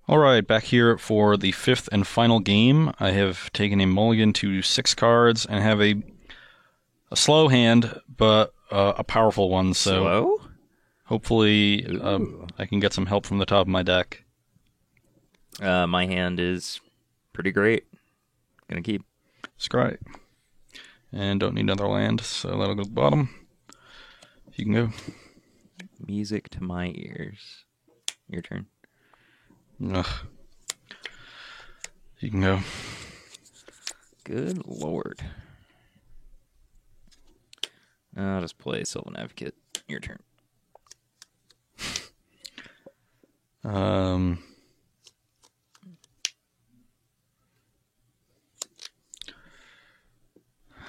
All right, back here for the fifth and final game. I have taken a mulligan to 6 cards and have a slow hand, but a powerful one. So Slow? hopefully Ooh. I can get some help from the top of my deck. My hand is pretty great. Gonna keep. Scry. And don't need another land, so that'll go to the bottom. You can go. Music to my ears. Your turn. Ugh. You can go. Good lord. I'll just play Sylvan Advocate. Your turn.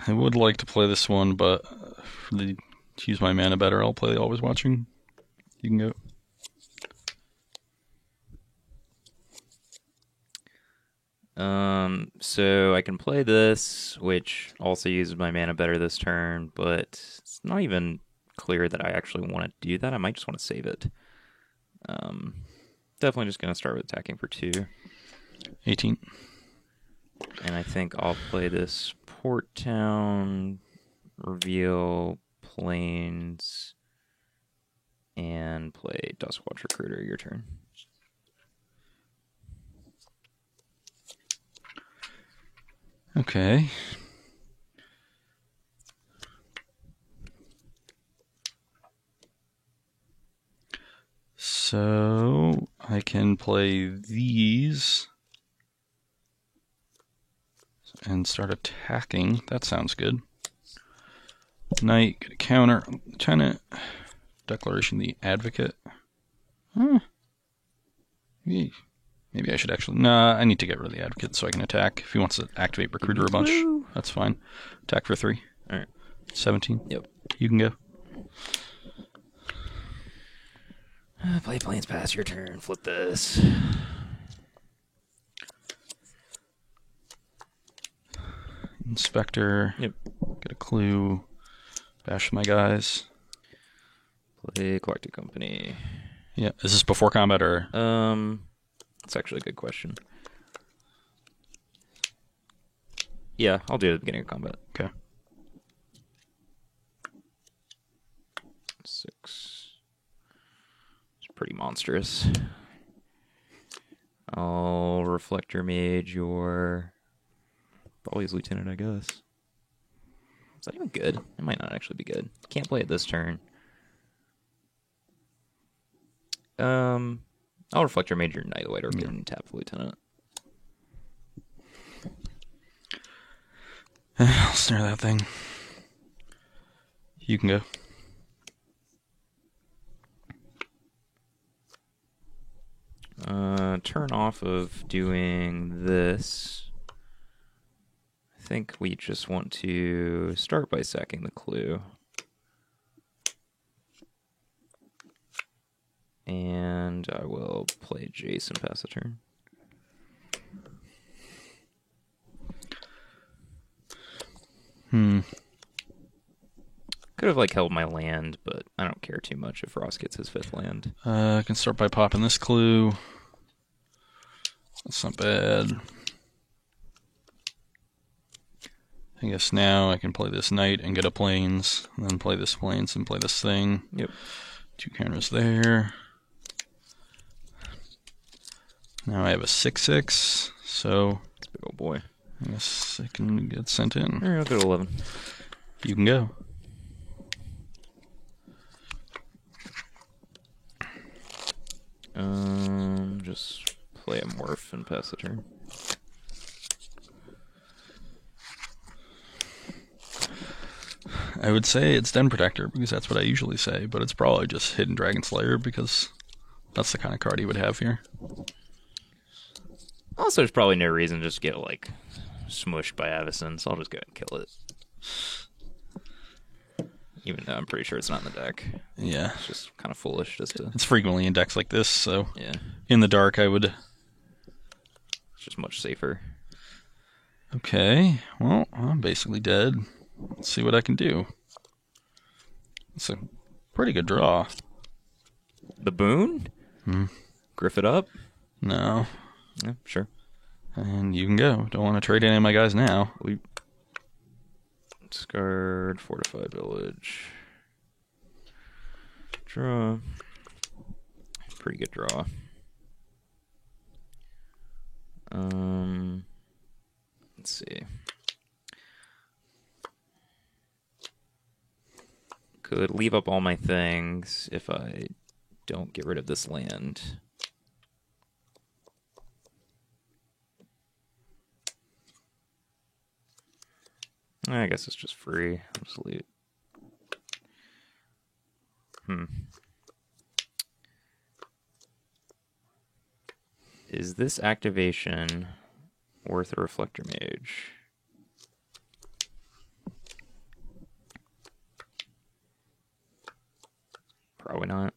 I would like to play this one, but to use my mana better, I'll play Always Watching. You can go. So I can play this, which also uses my mana better this turn, but it's not even clear that I actually want to do that. I might just want to save it. Definitely just going to start with attacking for 2. 18. And I think I'll play this Port Town, reveal Plains, and play Duskwatch Recruiter. Your turn. Okay. So I can play these and start attacking. That sounds good. Knight, get a counter. Lieutenant. Declaration the Advocate. Maybe I should actually... Nah, I need to get rid of the Advocate so I can attack. If he wants to activate Recruiter a bunch, that's fine. Attack for 3. Alright. 17. Yep. You can go. Play Plains Pass. Your turn. Flip this. Inspector. Yep. Get a clue. Bash my guys. Play Galactic Company. Yeah. Is this before combat or... That's actually a good question. Yeah, I'll do it at the beginning of combat. Okay. 6. It's pretty monstrous. I'll Reflector Mage your Bolly's Lieutenant, I guess. Is that even good? It might not actually be good. Can't play it this turn. I'll Reflector Mage your Night White Orchid and tap the Lieutenant. I'll snare that thing. You can go. Turn off of doing this. I think we just want to start by sacking the clue. And I will play Jason pass the turn. Could have held my land, but I don't care too much if Ross gets his 5th land. I can start by popping this clue. That's not bad. I guess now I can play this knight and get a plains, and then play this plains and play this thing. Yep. 2 counters there. Now I have a 6/6, so It's a big old boy. I guess I can get sent in. All right, I'll go to 11. You can go. Just play a morph and pass the turn. I would say it's Den Protector because that's what I usually say, but it's probably just Hidden Dragon Slayer because that's the kind of card he would have here. Also, there's probably no reason to just get smushed by Avacyn, so I'll just go ahead and kill it. Even though I'm pretty sure it's not in the deck. Yeah. It's just kind of foolish just to... It's frequently in decks like this, so Yeah. in the dark I would... It's just much safer. Okay, well, I'm basically dead. Let's see what I can do. It's a pretty good draw. The boon? Griff it up? No. Yeah, sure. And you can go. Don't want to trade any of my guys now. Discard, Fortified Village. Draw. Pretty good draw. Let's see. Could leave up all my things if I don't get rid of this land. I guess it's just free. I'll just leave it. Is this activation worth a Reflector Mage? Probably not.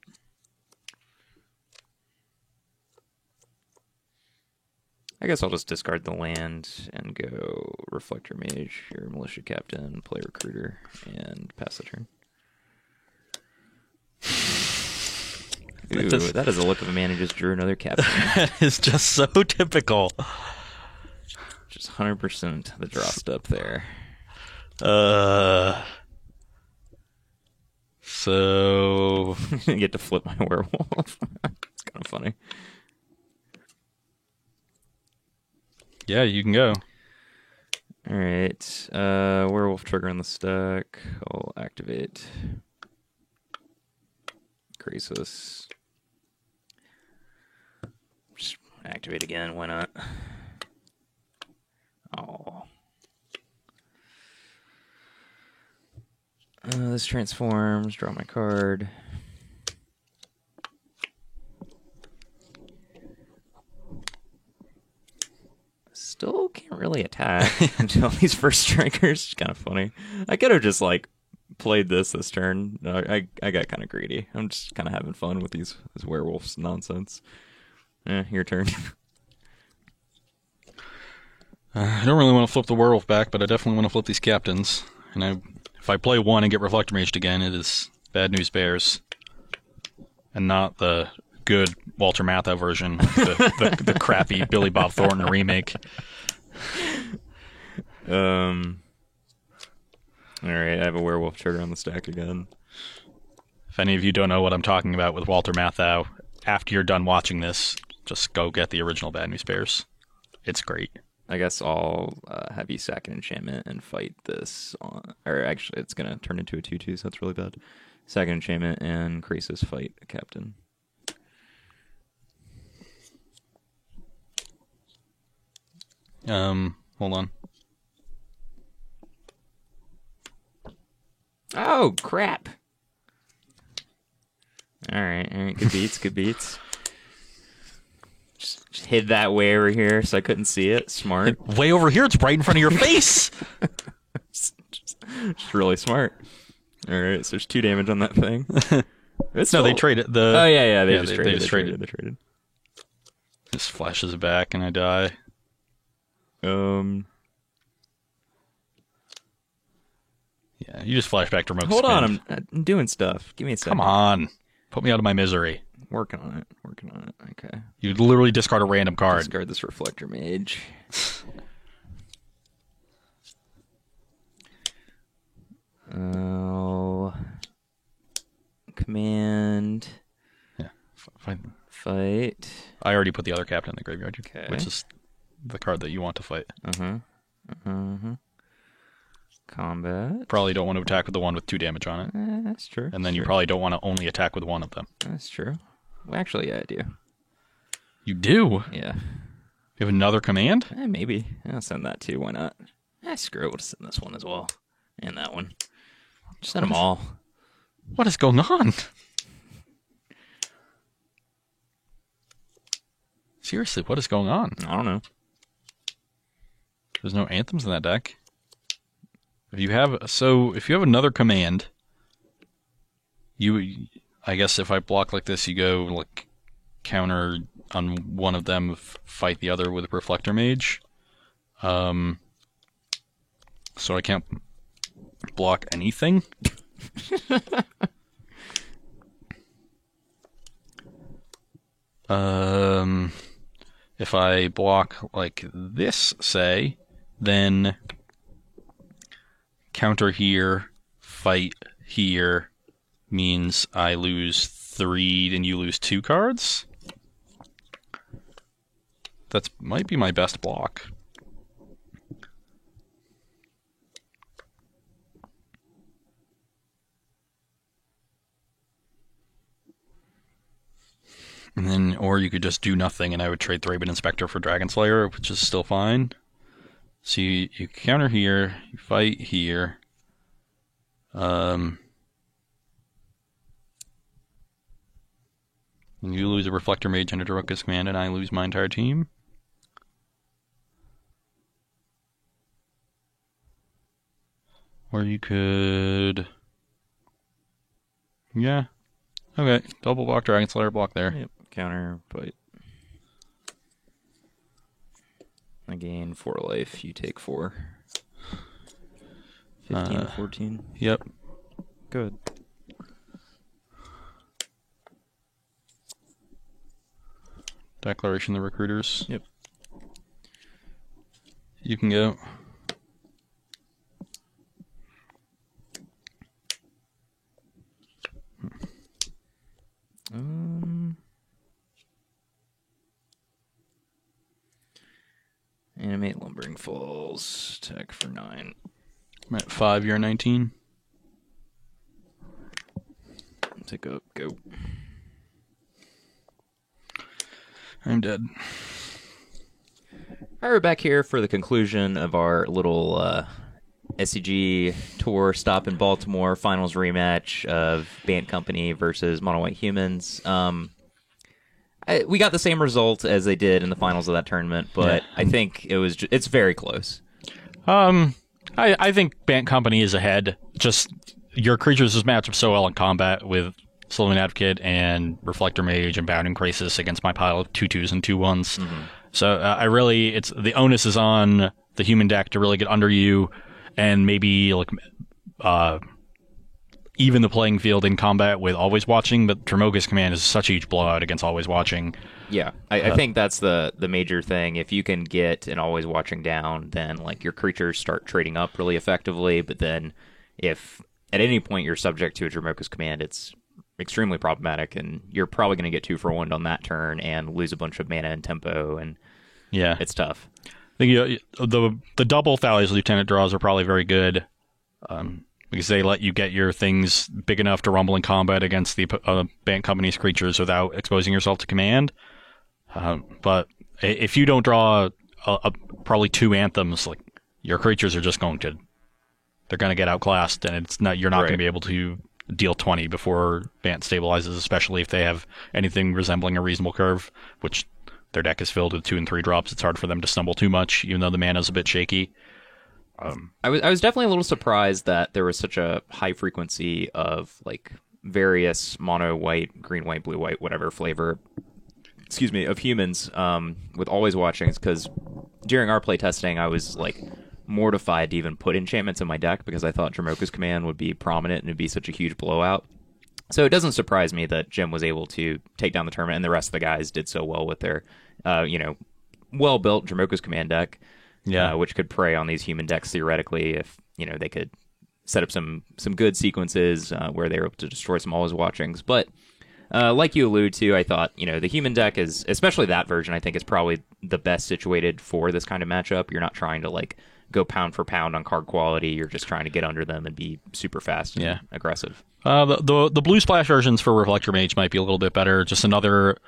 I guess I'll just discard the land and go Reflector Mage, your Militia Captain, play Recruiter, and pass the turn. Ooh, that is a look of a man who just drew another captain. That is just so typical. Just 100% the draw step there. So I get to flip my werewolf. It's kind of funny. Yeah, you can go. All right, werewolf trigger on the stack. I'll activate Krasis. Just activate again. Why not? Oh. This transforms. Draw my card. Still can't really attack until these first strikers. It's kind of funny. I could have just like played this turn. I got kind of greedy. I'm just kind of having fun with this werewolves nonsense. Your turn. I don't really want to flip the werewolf back, but I definitely want to flip these captains. And if I play one and get Reflector Maged again, it is Bad News Bears, and not the good Walter Matthau version, the crappy Billy Bob Thornton remake. All right, I have a werewolf trigger on the stack again. If any of you don't know what I'm talking about with Walter Matthau, after you're done watching this, just go get the original Bad News Bears. It's great. I guess I'll have you sack an enchantment and fight this on... Or actually, it's going to turn into a 2/2, so that's really bad. Sack an enchantment and Krasis fight a captain. Hold on. Oh, crap. All right. Good beats. Just hid that way over here so I couldn't see it. Smart. Way over here, it's right in front of your face. just really smart. All right, so there's 2 damage on that thing. No, they traded. Oh, yeah, they just traded. They traded. Just flashes it back and I die. Yeah, you just flash back to remote Hold spin. on, I'm doing stuff. Give me a second. Come on. Put me out of my misery. Working on it. Okay. You literally discard a random card. Discard this Reflector Mage. Oh. Command. Yeah. Fight. I already put the other captain in the graveyard, Okay. which is the card that you want to fight. Combat. Probably don't want to attack with the one with 2 damage on it. That's true. And then you probably don't want to only attack with one of them. That's true. Well, actually, yeah, I do. You do? Yeah. You have another command? Maybe. I'll send that too. Why not? Screw it. We'll send this one as well. And that one. Just send them all. What is going on? Seriously, what is going on? I don't know. There's no anthems in that deck. If you have another command, I guess if I block like this, you go like counter on one of them, fight the other with a Reflector Mage. So I can't block anything. if I block like this, say, then counter here, fight here means I lose 3 and you lose 2 cards. That might be my best block. And then, or you could just do nothing, and I would trade Thraben Inspector for Dragon Slayer, which is still fine. So you counter here, you fight here. And you lose a Reflector Mage under Daroka's command, and I lose my entire team. Or you could... Yeah. Okay, double block Dragon Slayer, block there. Yep, counter, fight. I gain 4 life, you take 4. 15, 14. Yep. Good. Declaration of the Recruiters. Yep. You can go. Animate Lumbering Falls. Attack for 9. I'm at 5, you're 19. Take up, go. I'm dead. All right, we're back here for the conclusion of our little SCG tour stop in Baltimore, finals rematch of Bant Company versus Mono White Humans. We got the same result as they did in the finals of that tournament, but I think it's very close. I think Bant Company is ahead. Just your creatures just match up so well in combat with Sylvan Advocate and Reflector Mage and Bounding Crisis against my pile of 2/2s and 2/1s. Mm-hmm. So it's the onus is on the human deck to really get under you and maybe like even the playing field in combat with Always Watching. But Dromoka's command is such a huge blowout against Always Watching. Yeah, I think that's the major thing. If you can get an Always Watching down, then like your creatures start trading up really effectively. But then if at any point you're subject to a Dromoka's command, it's extremely problematic, and you're probably going to get 2 for 1 on that turn and lose a bunch of mana and tempo, and yeah, it's tough. I think the double Thalia's Lieutenant draws are probably very good because they let you get your things big enough to rumble in combat against the Bant Company's creatures without exposing yourself to command. But if you don't draw probably 2 anthems, like your creatures are just going to get outclassed, and you're not going to be able to deal 20 before Bant stabilizes, especially if they have anything resembling a reasonable curve, which their deck is filled with 2 and 3 drops. It's hard for them to stumble too much, even though the mana's a bit shaky. I was definitely a little surprised that there was such a high frequency of like various mono white, green white, blue white, whatever flavor, of humans with Always Watchings, because during our play testing I was like mortified to even put enchantments in my deck because I thought Dromoka's command would be prominent and it'd be such a huge blowout. So it doesn't surprise me that Jim was able to take down the tournament and the rest of the guys did so well with their well-built Dromoka's command deck, which could prey on these human decks theoretically if they could set up some good sequences where they were able to destroy some Always Watchings. But like you allude to, I thought the human deck is, especially that version, I think is probably the best situated for this kind of matchup. You're not trying to like go pound for pound on card quality. You're just trying to get under them and be super fast and aggressive. The blue splash versions for Reflector Mage might be a little bit better. Just another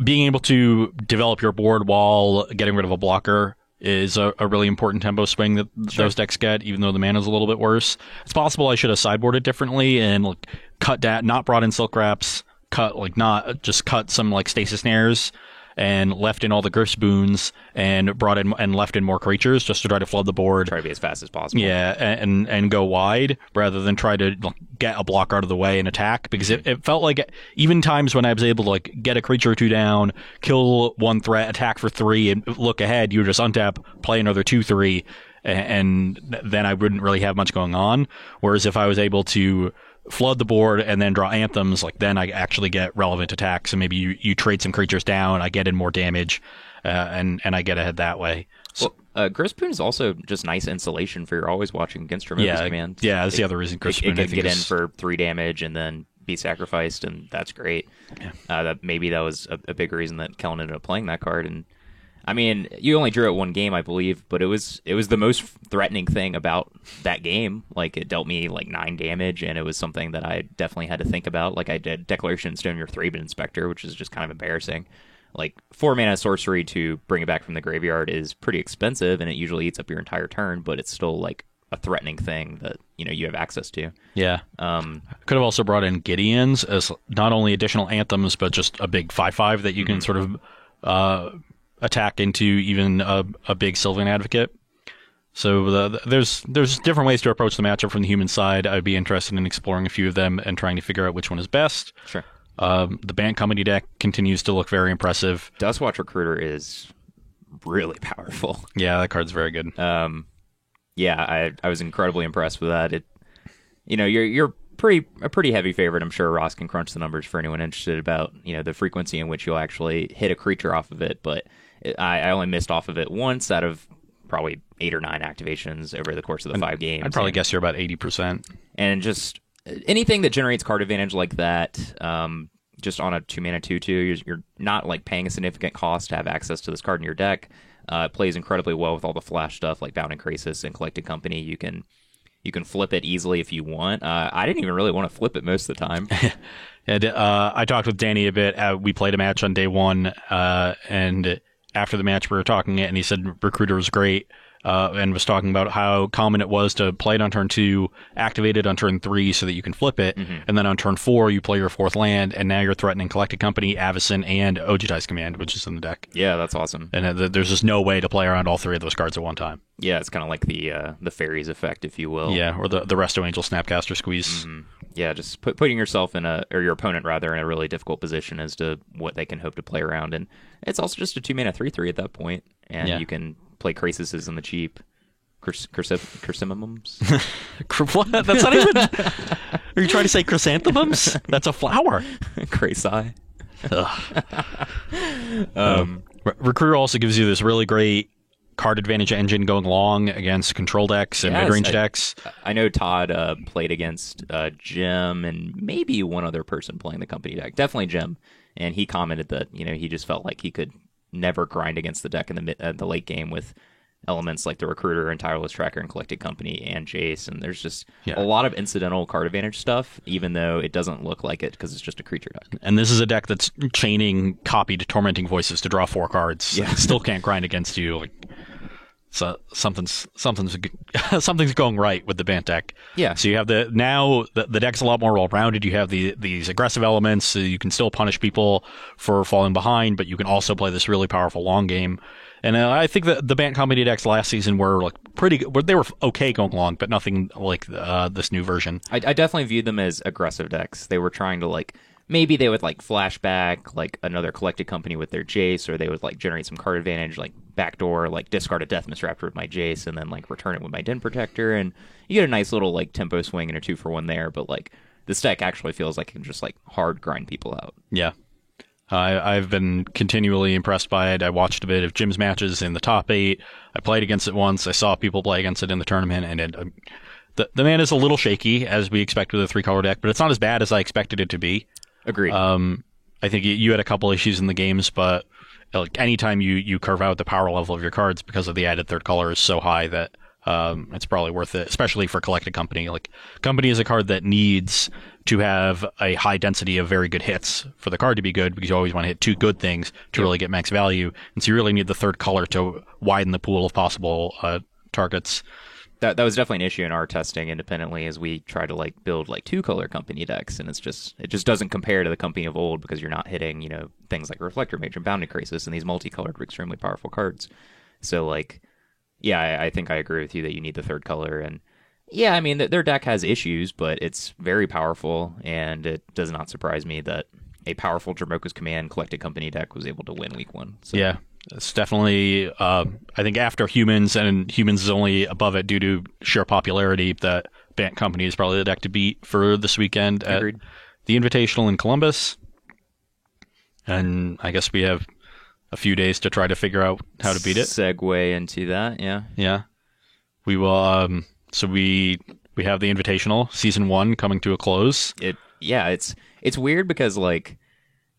being able to develop your board while getting rid of a blocker is a really important tempo swing that those decks get, even though the mana's a little bit worse. It's possible I should have sideboarded differently and cut that, not brought in Silk Wraps, cut some Stasis Snares and left in all the Griff's Boons and brought in and left in more creatures just to try to flood the board. Try to be as fast as possible. Yeah, and go wide rather than try to get a block out of the way and attack, because it felt like even times when I was able to get a creature or 2 down, kill 1 threat, attack for 3, and look ahead, you would just untap, play another 2/3, and then I wouldn't really have much going on. Whereas if I was able to flood the board and then draw anthems, then I actually get relevant attacks, and maybe you trade some creatures down, I get in more damage, and I get ahead that way. So, well, Grispoon is also just nice insulation for you're always watching against Dromoka's command. Yeah, that's the other reason Grispoon It can get in for 3 damage and then be sacrificed, and that's great. Yeah. Maybe that was a big reason that Kellen ended up playing that card. And I mean, you only drew it 1 game, I believe, but it was the most threatening thing about that game. Like, it dealt me like 9 damage, and it was something that I definitely had to think about. Like, I did Declaration Stone your 3-bit Inspector, which is just kind of embarrassing. Like, 4 mana sorcery to bring it back from the graveyard is pretty expensive, and it usually eats up your entire turn, but it's still like a threatening thing that you have access to. Yeah. Could have also brought in Gideons as not only additional anthems, but just a big 5/5 that you can sort of attack into even a big Sylvan Advocate. So there's different ways to approach the matchup from the human side. I'd be interested in exploring a few of them and trying to figure out which one is best. Sure. The Bant Company deck continues to look very impressive. Dustwatch Recruiter is really powerful. Yeah, that card's very good. Yeah, I was incredibly impressed with that. You're a pretty heavy favorite. I'm sure Ross can crunch the numbers for anyone interested about the frequency in which you'll actually hit a creature off of it. But I only missed off of it once out of probably 8 or 9 activations over the course of the 5 games. I'd probably guess you're about 80%. And just anything that generates card advantage like that, just on a 2-mana 2/2, you're not like paying a significant cost to have access to this card in your deck. It plays incredibly well with all the flash stuff like Bounding Crisis and Collected Company. You can flip it easily if you want. I didn't even really want to flip it most of the time. And I talked with Danny a bit. We played a match on day 1, and after the match we were talking it, and he said Recruiter was great. And was talking about how common it was to play it on turn 2, activate it on turn 3 so that you can flip it, and then on turn 4 you play your 4th land, and now you're threatening Collected Company, Avacyn, and Ojutai's Command, which is in the deck. Yeah, that's awesome. And there's just no way to play around all 3 of those cards at one time. Yeah, it's kind of like the Fairies effect, if you will. Yeah, or the Resto Angel Snapcaster Squeeze. Mm-hmm. Yeah, just putting yourself or your opponent rather, in a really difficult position as to what they can hope to play around. And it's also just a 2-mana 3/3 at that point, and you can play Crises in the cheap. Chrysanthemums? What? That's not even... Are you trying to say chrysanthemums? That's a flower. Crasi. Recruiter also gives you this really great card advantage engine going long against control decks and mid-range decks. I know Todd played against Jim and maybe one other person playing the company deck. Definitely Jim. And he commented that he just felt like he could never grind against the deck in the late game with elements like the Recruiter and Tireless Tracker and Collected Company and Jace, and there's just a lot of incidental card advantage stuff, even though it doesn't look like it because it's just a creature deck. And this is a deck that's chaining copied Tormenting Voices to draw 4 cards. Yeah. Still can't grind against you. Like, so something's going right with the Bant deck. Yeah. So you have the deck's a lot more well-rounded. You have these aggressive elements, so you can still punish people for falling behind, but you can also play this really powerful long game. And I think that the Bant Company decks last season were like pretty good. They were okay going long, but nothing like this new version. I definitely viewed them as aggressive decks. They were trying to maybe they would flashback like another Collected Company with their Jace, or they would generate some card advantage, like backdoor, discard a Deathmist Raptor with my Jace, and then return it with my Den Protector, and you get a nice little tempo swing and a 2-for-1 there. But this deck actually feels like it can just hard grind people out. Yeah. I've been continually impressed by it. I watched a bit of Jim's matches in the top 8. I played against it once. I saw people play against it in the tournament, and the man is a little shaky, as we expect with a 3-color deck, but it's not as bad as I expected it to be. Agreed. I think you had a couple issues in the games, but anytime you curve out the power level of your cards because of the added 3rd color is so high that it's probably worth it, especially for Collected Company. Company is a card that needs to have a high density of very good hits for the card to be good, because you always want to hit 2 good things to really get max value. And so you really need the 3rd color to widen the pool of possible targets. That was definitely an issue in our testing independently, as we try to build 2-color Company decks, and it just doesn't compare to the Company of old, because you're not hitting things like Reflector Mage and Bounding Crisis and these multicolored extremely powerful cards. So yeah, I think I agree with you that you need the 3rd color. And yeah, I mean, their deck has issues, but it's very powerful, and it does not surprise me that a powerful Dromoka's Command Collected Company deck was able to win week 1. So. Yeah, it's definitely, I think after Humans, and Humans is only above it due to sheer popularity, that Bant Company is probably the deck to beat for this weekend at the Invitational in Columbus. And I guess we have a few days to try to figure out how to beat it. Segue into that, yeah. Yeah. We will. So we have the Invitational Season 1 coming to a close. It's weird because like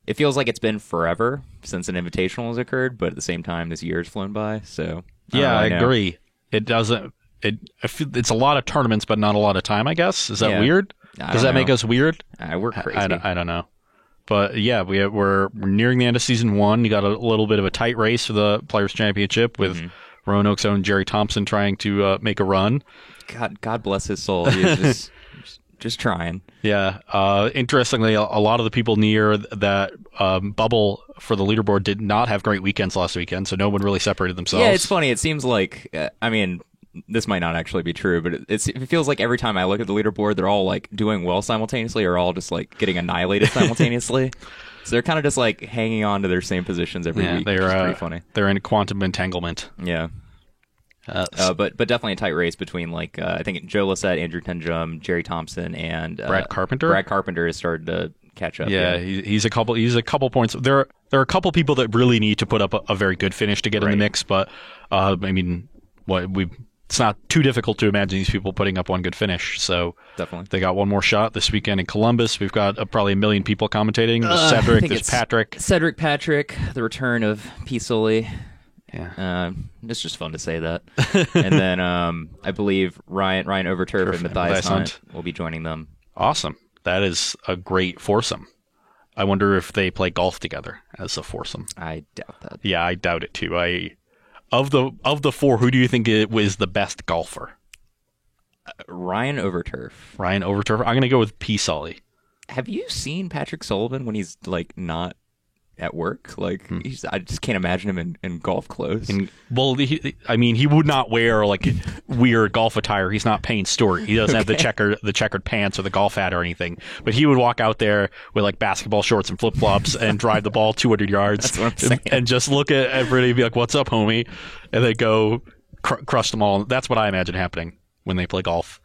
it feels like it's been forever since an Invitational has occurred, but at the same time, this year's flown by. So I agree. It doesn't. It's a lot of tournaments, but not a lot of time. I guess is that weird? Does that make us weird? We're crazy. I don't know. But yeah, we're nearing the end of Season 1. You got a little bit of a tight race for the Players' Championship with Roanoke's own Jerry Thompson trying to make a run. God bless his soul. He is just trying. Yeah. Interestingly, a lot of the people near that bubble for the leaderboard did not have great weekends last weekend, so no one really separated themselves. Yeah, it's funny. It seems like, this might not actually be true, but it feels like every time I look at the leaderboard, they're all like doing well simultaneously or all just like getting annihilated simultaneously. So they're kind of just like hanging on to their same positions every week. Which is pretty funny. They're in quantum entanglement. Yeah. But definitely a tight race between like I think Joe Lissette, Andrew Tenjum, Jerry Thompson, and Brad Carpenter. Brad Carpenter has started to catch up. Yeah, he's a couple points. There are a couple people that really need to put up a very good finish to get in the mix. But it's not too difficult to imagine these people putting up one good finish. So definitely, they got one more shot this weekend in Columbus. We've got probably 1 million people commentating. There's Cedric, there's Patrick. Cedric Patrick, the return of P. Sully. Yeah, it's just fun to say that. And then I believe Ryan Overturf and Matthias Hunt will be joining them. Awesome. That is a great foursome. I wonder if they play golf together as a foursome. I doubt that. Yeah, I doubt it too. Of the four, who do you think was the best golfer? Ryan Overturf. Ryan Overturf. I'm going to go with P. Sully. Have you seen Patrick Sullivan when he's like not at work? Like I just can't imagine him in golf clothes. He would not wear like weird golf attire. He's not Payne Stewart. He doesn't have the checkered pants or the golf hat or anything. But he would walk out there with like basketball shorts and flip flops and drive the ball 200 yards. That's what I'm saying. And just look at everybody and be like, "What's up, homie?" And they go crush them all. That's what I imagine happening when they play golf.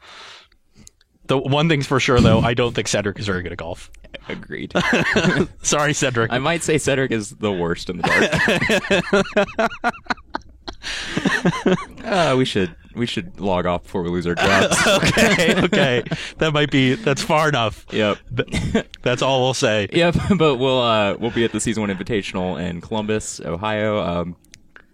The one thing's for sure, though, I don't think Cedric is very good at golf. Agreed. Sorry, Cedric. I might say Cedric is the worst in the dark. We should log off before we lose our jobs. Okay. That's far enough. Yep. That's all we'll say. Yep. But we'll be at the Season 1 Invitational in Columbus, Ohio.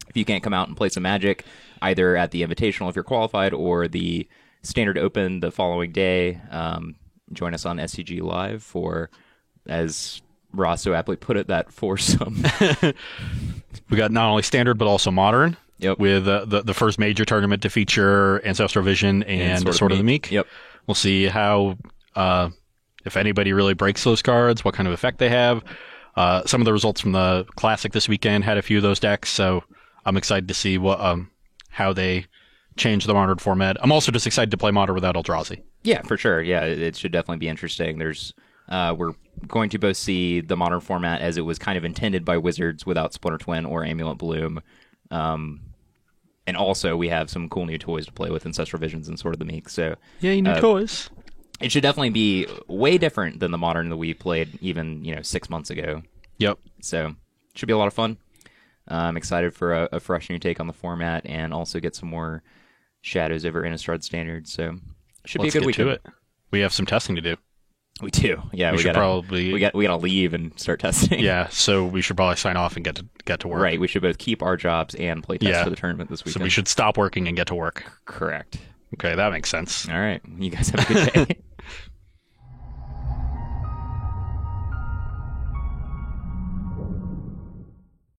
If you can't come out and play some Magic, either at the Invitational if you're qualified or the Standard Open the following day, join us on SCG Live for, as Ross so aptly put it, that foursome. We got not only Standard but also Modern. Yep. With the first major tournament to feature Ancestral Vision and Sword of the Meek. Yep. We'll see how, if anybody really breaks those cards, what kind of effect they have. Some of the results from the Classic this weekend had a few of those decks, so I'm excited to see how they change the Modern format. I'm also just excited to play Modern without Eldrazi. Yeah, for sure. Yeah, it should definitely be interesting. We're going to both see the Modern format as it was kind of intended by Wizards without Splinter Twin or Amulet Bloom. And also we have some cool new toys to play with, Ancestral Visions and Sword of the Meek. So yeah, new toys. It should definitely be way different than the Modern that we played even 6 months ago. Yep. So it should be a lot of fun. I'm excited for a fresh new take on the format and also get some more shadows over Innistrad Standard. So it should be a good weekend. Let's get to it. We have some testing to do. We do. Yeah, we gotta leave and start testing. Yeah, so we should probably sign off and get to work. Right, we should both keep our jobs and play test for the tournament this weekend. So we should stop working and get to work. Correct. Okay, that makes sense. All right. You guys have a good day.